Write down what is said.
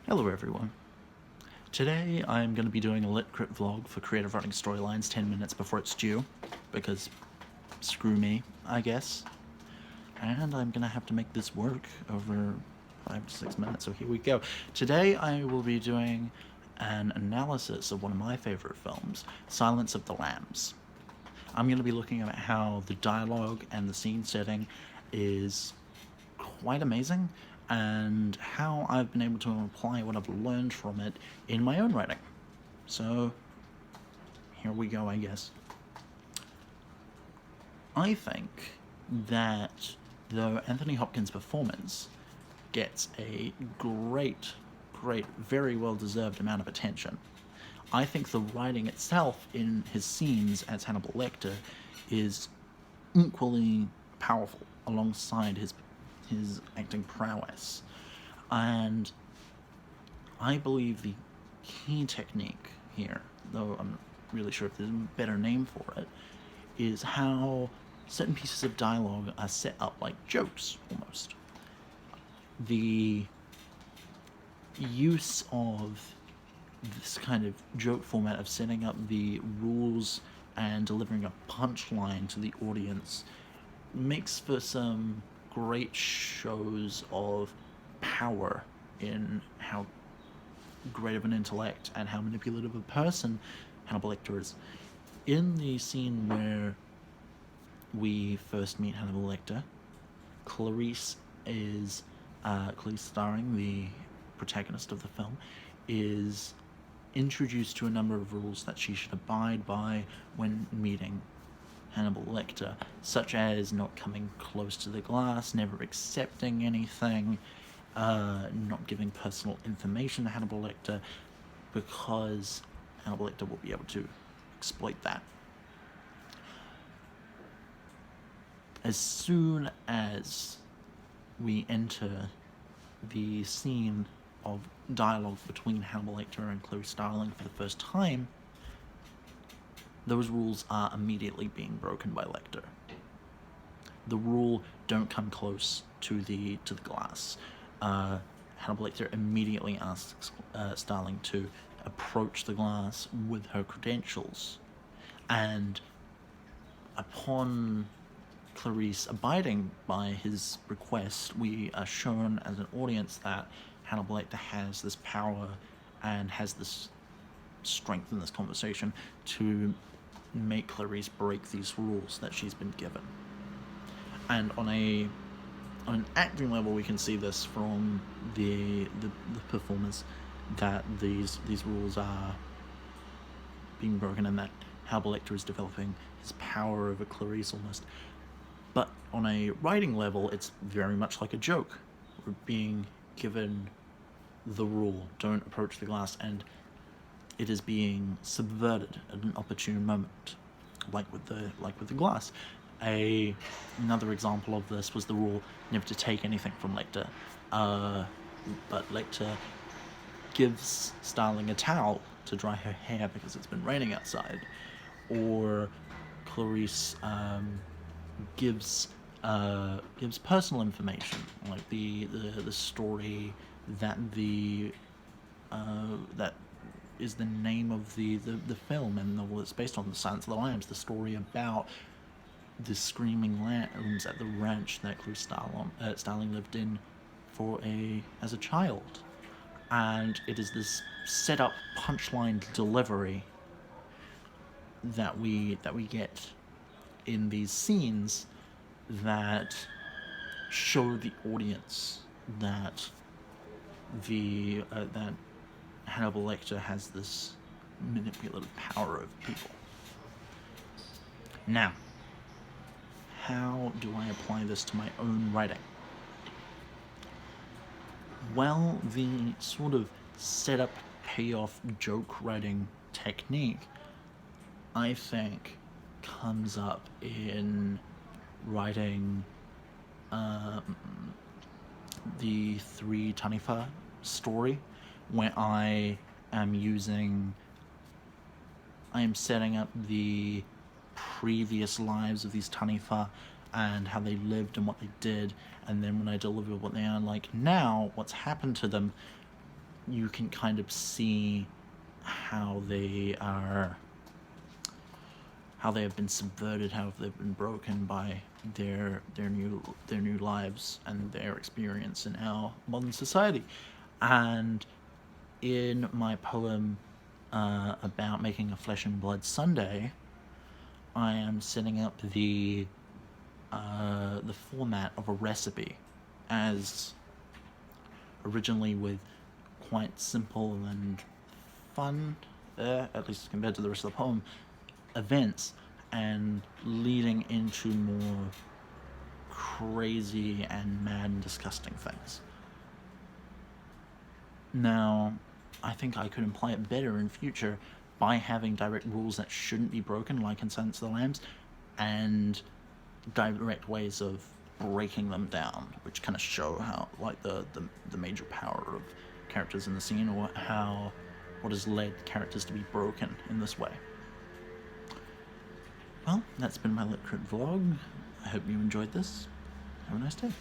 Hello everyone. Today I'm going to be doing a lit crit vlog for Creative Writing Storylines 10 minutes before it's due, because screw me, I guess. And I'm going to have to make this work over 5 to 6 minutes, so here we go. Today I will be doing an analysis of one of my favorite films, Silence of the Lambs. I'm going to be looking at how the dialogue and the scene setting is quite amazing, and how I've been able to apply what I've learned from it in my own writing. So, here we go, I guess. I think that though Anthony Hopkins' performance gets a great, very well-deserved amount of attention, I think the writing itself in his scenes as Hannibal Lecter is equally powerful alongside his acting prowess. And I believe the key technique here, though I'm not really sure if there's a better name for it, is how certain pieces of dialogue are set up like jokes, almost. The use of this kind of joke format of setting up the rules and delivering a punchline to the audience makes for some great shows of power in how great of an intellect and how manipulative a person Hannibal Lecter is. In the scene where we first meet Hannibal Lecter, Clarice starring the protagonist of the film, is introduced to a number of rules that she should abide by when meeting Hannibal Lecter, such as not coming close to the glass, never accepting anything, not giving personal information to Hannibal Lecter, because Hannibal Lecter will be able to exploit that. As soon as we enter the scene of dialogue between Hannibal Lecter and Clarice Starling for the first time, those rules are immediately being broken by Lecter. The rule, don't come close to the glass. Hannibal Lecter immediately asks Starling to approach the glass with her credentials, and upon Clarice abiding by his request, we are shown as an audience that Hannibal Lecter has this power and has this strength in this conversation to make Clarice break these rules that she's been given. And on an acting level, we can see this from the performers, that these rules are being broken and that Hannibal Lecter is developing his power over Clarice almost. But on a writing level, it's very much like a joke. We're being given the rule, don't approach the glass, and it is being subverted at an opportune moment, like with the glass. Another example of this was the rule never to take anything from Lecter, but Lecter gives Starling a towel to dry her hair because it's been raining outside, or Clarice gives personal information, like the story that that is the name of the film, and it's based on the Silence of the Lambs, the story about the screaming lambs at the ranch that Clarice Starling lived in as a child. And it is this set up punchline delivery that we get in these scenes that show the audience that that Hannibal Lecter has this manipulative power over people. Now, how do I apply this to my own writing? Well, the sort of setup, payoff, joke writing technique, I think, comes up in writing the 3 Taniwha story, where I am setting up the previous lives of these Taniwha and how they lived and what they did, and then when I deliver what they are like now, what's happened to them, you can kind of see how they have been subverted, how they've been broken by their new lives and their experience in our modern society. And in my poem about making a flesh and blood sundae, I am setting up the format of a recipe as originally with quite simple and fun, at least compared to the rest of the poem, events, and leading into more crazy and mad and disgusting things. Now, I think I could imply it better in future by having direct rules that shouldn't be broken, like in Silence of the Lambs, and direct ways of breaking them down, which kind of show how, like, the major power of characters in the scene, or what has led characters to be broken in this way. Well, that's been my Lit Crit vlog. I hope you enjoyed this. Have a nice day.